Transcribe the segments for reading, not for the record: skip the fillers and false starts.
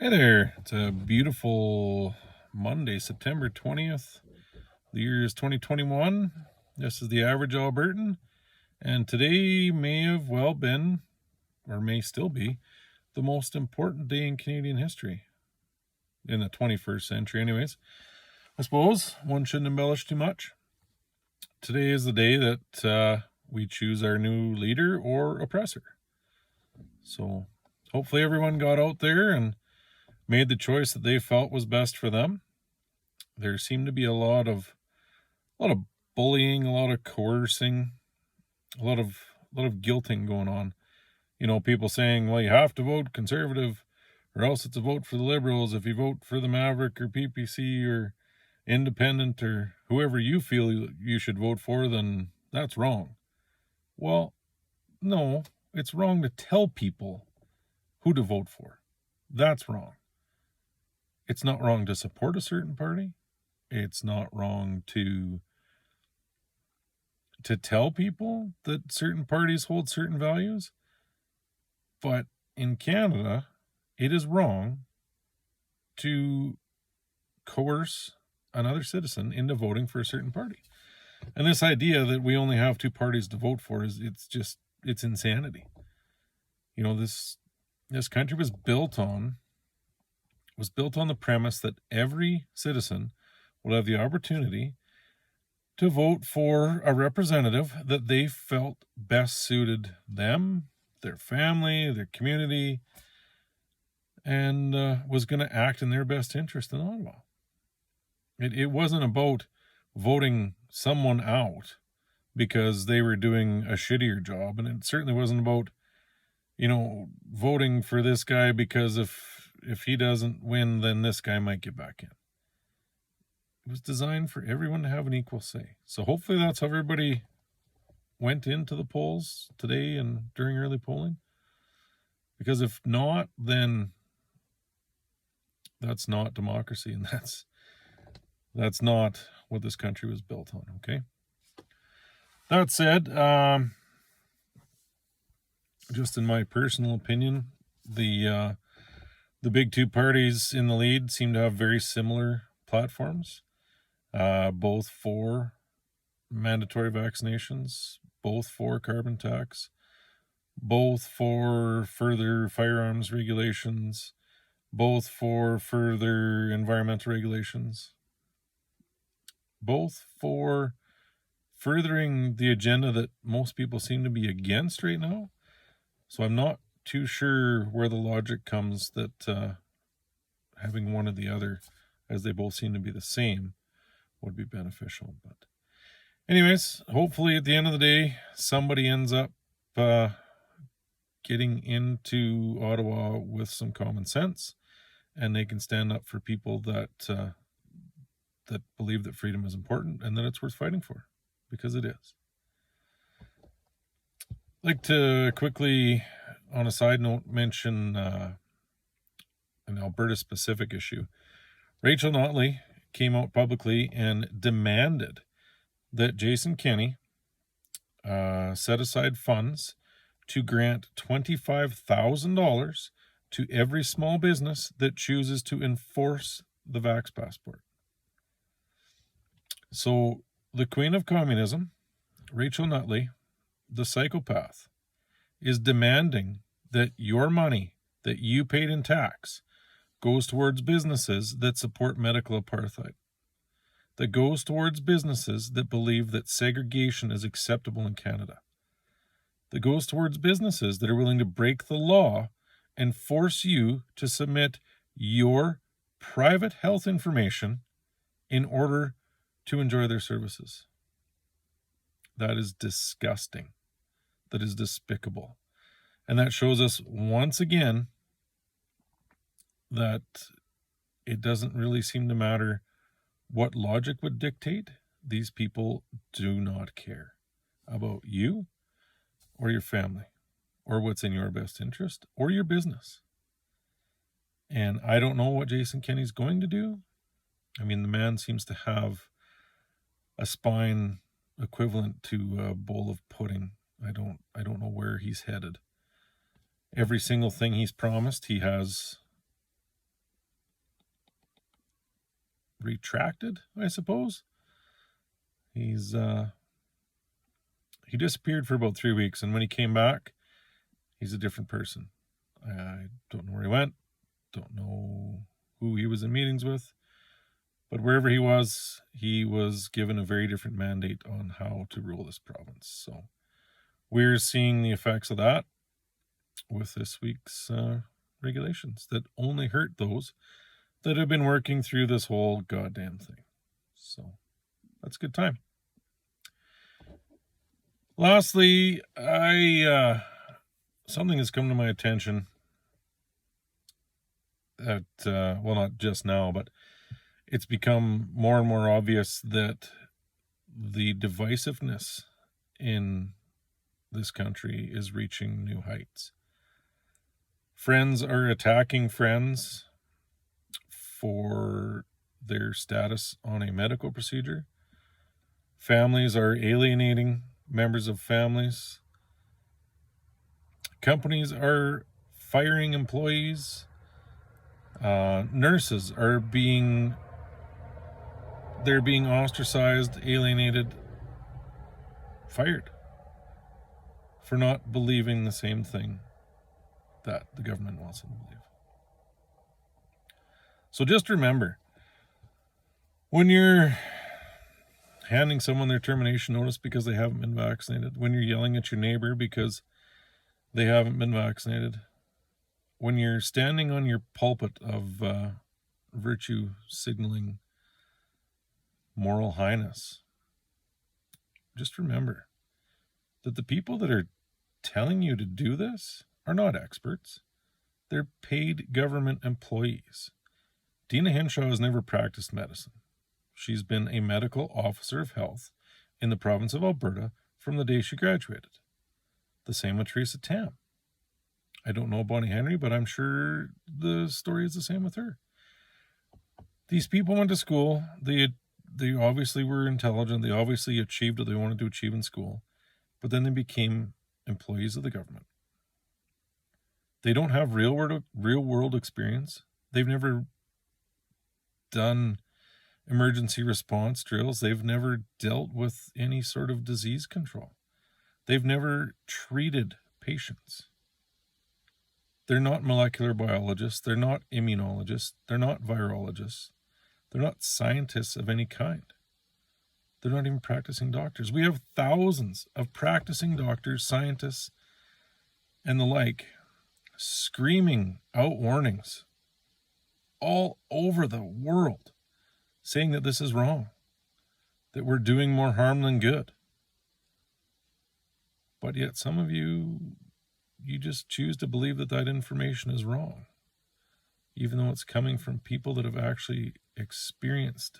Hey there, it's a beautiful Monday, September 20th. The year is 2021. This is the average Albertan, and today may have well been, or may still be, the most important day in Canadian history. In the 21st century, anyways. I suppose one shouldn't embellish too much. Today is the day that we choose our new leader or oppressor. So hopefully everyone got out there and made the choice that they felt was best for them. There seemed to be a lot of bullying, a lot of coercing, a lot of guilting going on. You know, people saying, well, you have to vote Conservative or else it's a vote for the Liberals. If you vote for the Maverick or PPC or Independent or whoever you feel you should vote for, then that's wrong. Well, no, it's wrong to tell people who to vote for. That's wrong. It's not wrong to support a certain party. It's not wrong to tell people that certain parties hold certain values. But in Canada, it is wrong to coerce another citizen into voting for a certain party. And this idea that we only have two parties to vote for it's insanity. You know, this country was built on the premise that every citizen will have the opportunity to vote for a representative that they felt best suited them, their family, their community, and was going to act in their best interest in Ottawa. It wasn't about voting someone out because they were doing a shittier job, and it certainly wasn't about, voting for this guy because if he doesn't win, then this guy might get back in. It was designed for everyone to have an equal say. So hopefully that's how everybody went into the polls today and during early polling. Because if not, then that's not democracy, and that's not what this country was built on, okay? That said, just in my personal opinion, the big two parties in the lead seem to have very similar platforms. Both for mandatory vaccinations, both for carbon tax, both for further firearms regulations, both for further environmental regulations, both for furthering the agenda that most people seem to be against right now. So I'm not too sure where the logic comes that having one or the other, as they both seem to be the same, would be beneficial. But anyways, hopefully at the end of the day, somebody ends up getting into Ottawa with some common sense, and they can stand up for people that believe that freedom is important and that it's worth fighting for, because it is. I'd like to quickly, on a side note, mention an Alberta-specific issue. Rachel Notley came out publicly and demanded that Jason Kenney set aside funds to grant $25,000 to every small business that chooses to enforce the Vax Passport. So the queen of communism, Rachel Notley, the psychopath, is demanding that your money that you paid in tax goes towards businesses that support medical apartheid, that goes towards businesses that believe that segregation is acceptable in Canada, that goes towards businesses that are willing to break the law and force you to submit your private health information in order to enjoy their services. That is disgusting. That is despicable. And that shows us once again that it doesn't really seem to matter what logic would dictate. These people do not care about you or your family or what's in your best interest or your business. And I don't know what Jason Kenney's going to do. I mean, the man seems to have a spine equivalent to a bowl of pudding. I don't know where he's headed. Every single thing he's promised, he has retracted, I suppose. He disappeared for about 3 weeks, and when he came back, he's a different person. I don't know where he went, don't know who he was in meetings with, but wherever he was given a very different mandate on how to rule this province. So we're seeing the effects of that with this week's regulations that only hurt those that have been working through this whole goddamn thing. So that's a good time. Lastly, something has come to my attention that, well, not just now, but it's become more and more obvious that the divisiveness in this country is reaching new heights. Friends are attacking friends for their status on a medical procedure. Families are alienating members of families. Companies are firing employees. Nurses are being ostracized, alienated, fired for not believing the same thing that the government wants them to believe. So just remember, when you're handing someone their termination notice because they haven't been vaccinated, when you're yelling at your neighbor because they haven't been vaccinated, when you're standing on your pulpit of virtue signaling moral highness, just remember that the people that are telling you to do this are not experts. They're paid government employees. Dina Hinshaw has never practiced medicine. She's been a medical officer of health in the province of Alberta from the day she graduated. The same with Teresa Tam. I don't know Bonnie Henry, but I'm sure the story is the same with her. These people went to school. They obviously were intelligent. They obviously achieved what they wanted to achieve in school. But then they became employees of the government. They don't have real world experience. They've never done emergency response drills. They've never dealt with any sort of disease control. They've never treated patients. They're not molecular biologists. They're not immunologists. They're not virologists. They're not scientists of any kind. They're not even practicing doctors. We have thousands of practicing doctors, scientists, and the like screaming out warnings all over the world saying that this is wrong, that we're doing more harm than good. But yet some of you just choose to believe that that information is wrong, even though it's coming from people that have actually experienced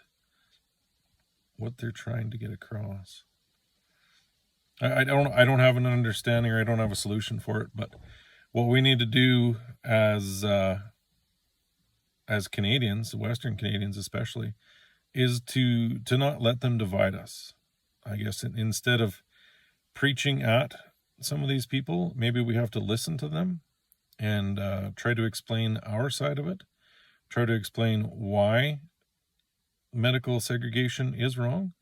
what they're trying to get across. I don't have an understanding, or I don't have a solution for it, but what we need to do as Canadians, Western Canadians especially, is to not let them divide us. I guess instead of preaching at some of these people, maybe we have to listen to them and try to explain our side of it, try to explain why medical segregation is wrong,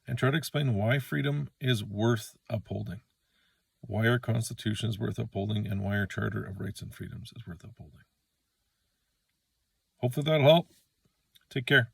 and try to explain why freedom is worth upholding, why our Constitution is worth upholding, and why our Charter of Rights and Freedoms is worth upholding. Hopefully that'll help. Take care.